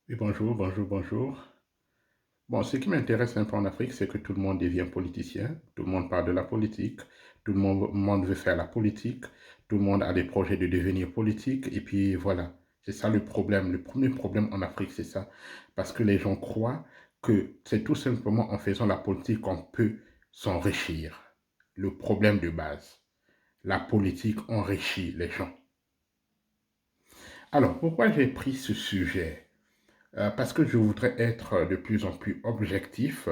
Oui, bonjour, bonjour, bonjour. Bon, ce qui m'intéresse un peu en Afrique, c'est que tout le monde devient politicien, tout le monde parle de la politique, tout le monde veut faire la politique, tout le monde a des projets de devenir politique, et puis voilà. C'est ça le problème. Le premier problème en Afrique, c'est ça. Parce que les gens croient que c'est tout simplement en faisant la politique qu'on peut s'enrichir. Le problème de base. La politique enrichit les gens. Alors, pourquoi j'ai pris ce sujet? Parce que je voudrais être de plus en plus objectif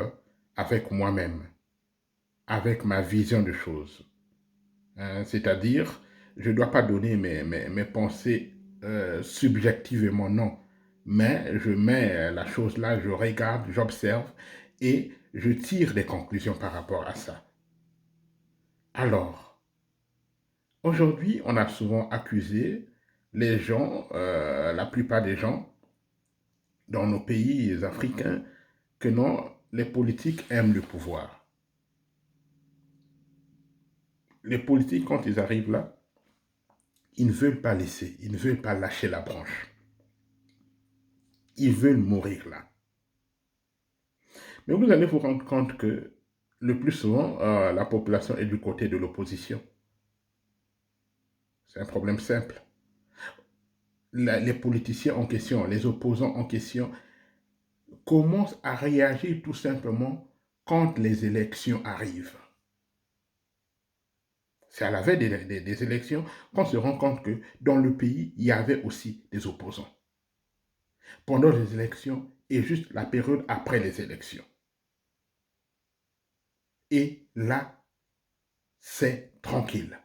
avec moi-même, avec ma vision de choses. C'est-à-dire, je ne dois pas donner mes pensées subjectivement, non. Mais je mets la chose là, je regarde, j'observe et je tire des conclusions par rapport à ça. Alors, aujourd'hui, on a souvent accusé les gens, la plupart des gens dans nos pays africains, que non, les politiques aiment le pouvoir. Les politiques, quand ils arrivent là, ils ne veulent pas laisser, ils ne veulent pas lâcher la branche. Ils veulent mourir là. Mais vous allez vous rendre compte que le plus souvent, la population est du côté de l'opposition. C'est un problème simple. Les politiciens en question, les opposants en question, commencent à réagir tout simplement quand les élections arrivent. C'est à la veille des élections qu'on se rend compte que dans le pays, il y avait aussi des opposants. Pendant les élections et juste la période après les élections. Et là, c'est tranquille.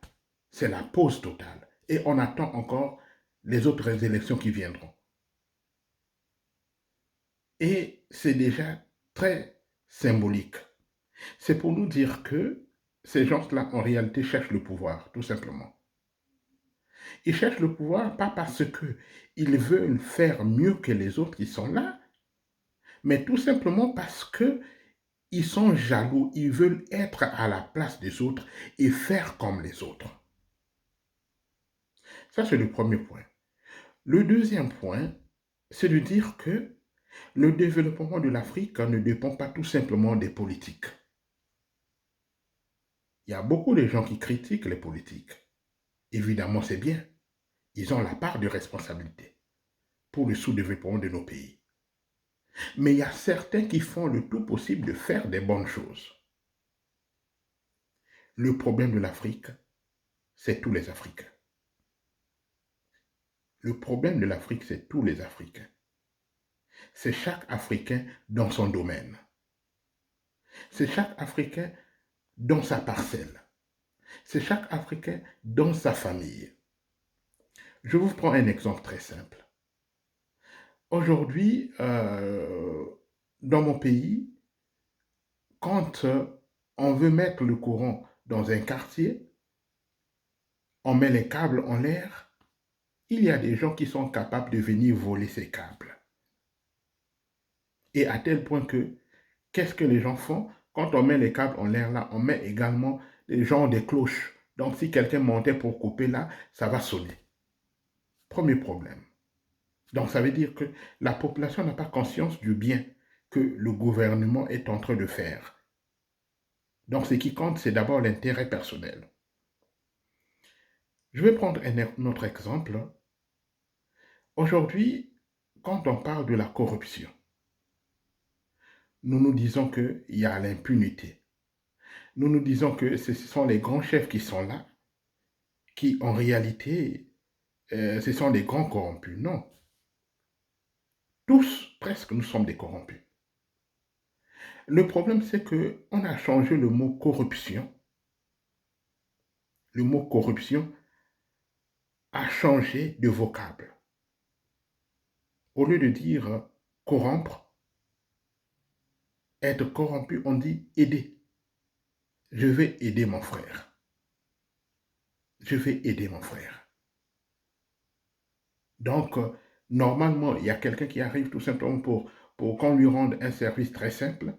C'est la pause totale. Et on attend encore les autres élections qui viendront. Et c'est déjà très symbolique. C'est pour nous dire que ces gens-là, en réalité, cherchent le pouvoir, tout simplement. Ils cherchent le pouvoir pas parce qu'ils veulent faire mieux que les autres qui sont là, mais tout simplement parce que ils sont jaloux, ils veulent être à la place des autres et faire comme les autres. Ça, c'est le premier point. Le deuxième point, c'est de dire que le développement de l'Afrique ne dépend pas tout simplement des politiques. Il y a beaucoup de gens qui critiquent les politiques. Évidemment, c'est bien. Ils ont la part de responsabilité pour le sous-développement de nos pays. Mais il y a certains qui font le tout possible de faire des bonnes choses. Le problème de l'Afrique, c'est tous les Africains. Le problème de l'Afrique, c'est tous les Africains. C'est chaque Africain dans son domaine. C'est chaque Africain dans sa parcelle. C'est chaque Africain dans sa famille. Je vous prends un exemple très simple. Aujourd'hui, dans mon pays, quand on veut mettre le courant dans un quartier, on met les câbles en l'air, il y a des gens qui sont capables de venir voler ces câbles. Et à tel point que, qu'est-ce que les gens font? Quand on met les câbles en l'air là, on met également des gens des cloches. Donc si quelqu'un montait pour couper là, ça va sonner. Premier problème. Donc ça veut dire que la population n'a pas conscience du bien que le gouvernement est en train de faire. Donc ce qui compte, c'est d'abord l'intérêt personnel. Je vais prendre un autre exemple. Aujourd'hui, quand on parle de la corruption, nous nous disons qu'il y a l'impunité. Nous nous disons que ce sont les grands chefs qui sont là, qui en réalité, ce sont des grands corrompus. Non. Tous, presque, nous sommes des corrompus. Le problème, c'est qu'on a changé le mot corruption. Le mot corruption a changé de vocable. Au lieu de dire corrompre, être corrompu, on dit aider. Je vais aider mon frère. Je vais aider mon frère. Donc, normalement, il y a quelqu'un qui arrive tout simplement pour qu'on lui rende un service très simple,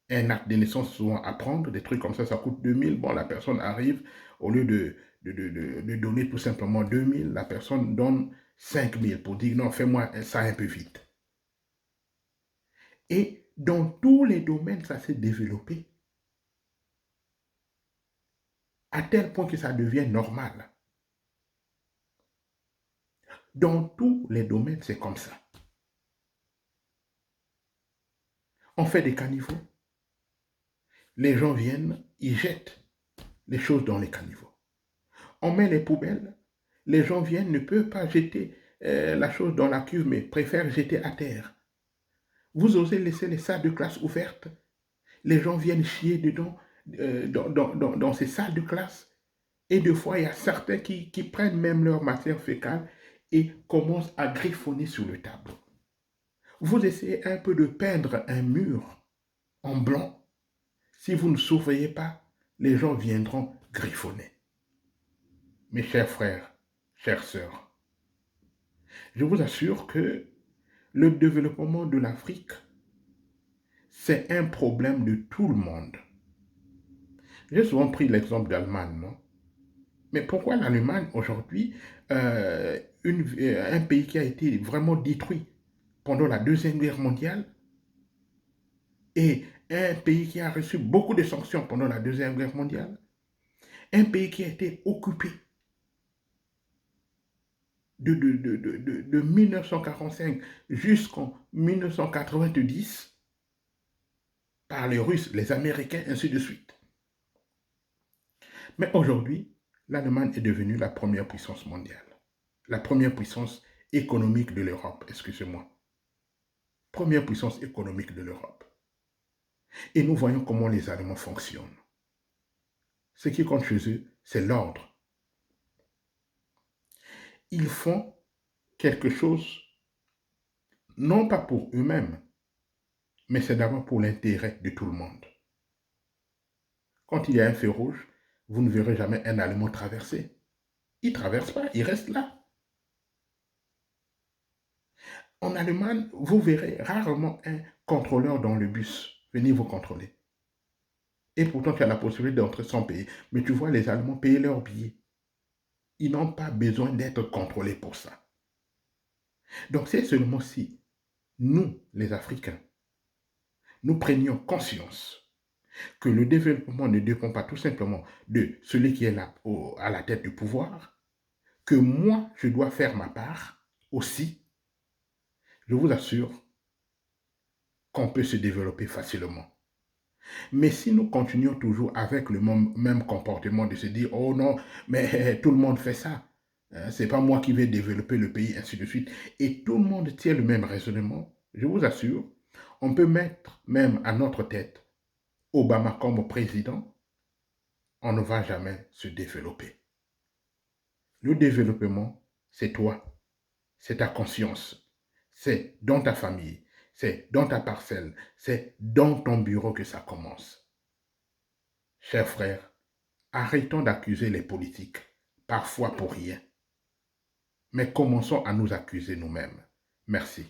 un acte de naissance souvent à prendre, des trucs comme ça coûte 2000. Bon, la personne arrive, au lieu de donner tout simplement 2000, la personne donne 5000 pour dire non, fais-moi ça un peu vite. Et dans tous les domaines, ça s'est développé à tel point que ça devient normal. Dans tous les domaines, c'est comme ça. On fait des caniveaux. Les gens viennent, ils jettent les choses dans les caniveaux. On met les poubelles. Les gens viennent, ne peuvent pas jeter la chose dans la cuve, mais préfèrent jeter à terre. Vous osez laisser les salles de classe ouvertes. Les gens viennent chier dedans, dans ces salles de classe. Et des fois, il y a certains qui prennent même leur matière fécale et commencent à griffonner sur le tableau. Vous essayez un peu de peindre un mur en blanc. Si vous ne surveillez pas, les gens viendront griffonner. Mes chers frères, chères sœurs, je vous assure que le développement de l'Afrique, c'est un problème de tout le monde. J'ai souvent pris l'exemple d'Allemagne, non? Mais pourquoi l'Allemagne aujourd'hui, un pays qui a été vraiment détruit pendant la Deuxième Guerre mondiale et un pays qui a reçu beaucoup de sanctions pendant la Deuxième Guerre mondiale, un pays qui a été occupé de 1945 jusqu'en 1990 par les Russes, les Américains, ainsi de suite. Mais aujourd'hui, l'Allemagne est devenue la première puissance mondiale, la première puissance économique de l'Europe, excusez-moi. Première puissance économique de l'Europe. Et nous voyons comment les Allemands fonctionnent. Ce qui compte chez eux, c'est l'ordre. Ils font quelque chose, non pas pour eux-mêmes, mais c'est d'abord pour l'intérêt de tout le monde. Quand il y a un feu rouge, vous ne verrez jamais un Allemand traverser. Il ne traverse pas, il reste là. En Allemagne, vous verrez rarement un contrôleur dans le bus venir vous contrôler. Et pourtant, tu as la possibilité d'entrer sans payer. Mais tu vois les Allemands payer leurs billets. Ils n'ont pas besoin d'être contrôlés pour ça. Donc c'est seulement si nous, les Africains, nous prenions conscience que le développement ne dépend pas tout simplement de celui qui est là à la tête du pouvoir, que moi, je dois faire ma part aussi, je vous assure qu'on peut se développer facilement. Mais si nous continuons toujours avec le même comportement de se dire « Oh non, mais tout le monde fait ça, c'est pas moi qui vais développer le pays, ainsi de suite. » Et tout le monde tient le même raisonnement, je vous assure, on peut mettre même à notre tête Obama comme président, on ne va jamais se développer. Le développement, c'est toi, c'est ta conscience, c'est dans ta famille, c'est dans ta parcelle, c'est dans ton bureau que ça commence. Chers frères, arrêtons d'accuser les politiques, parfois pour rien. Mais commençons à nous accuser nous-mêmes. Merci.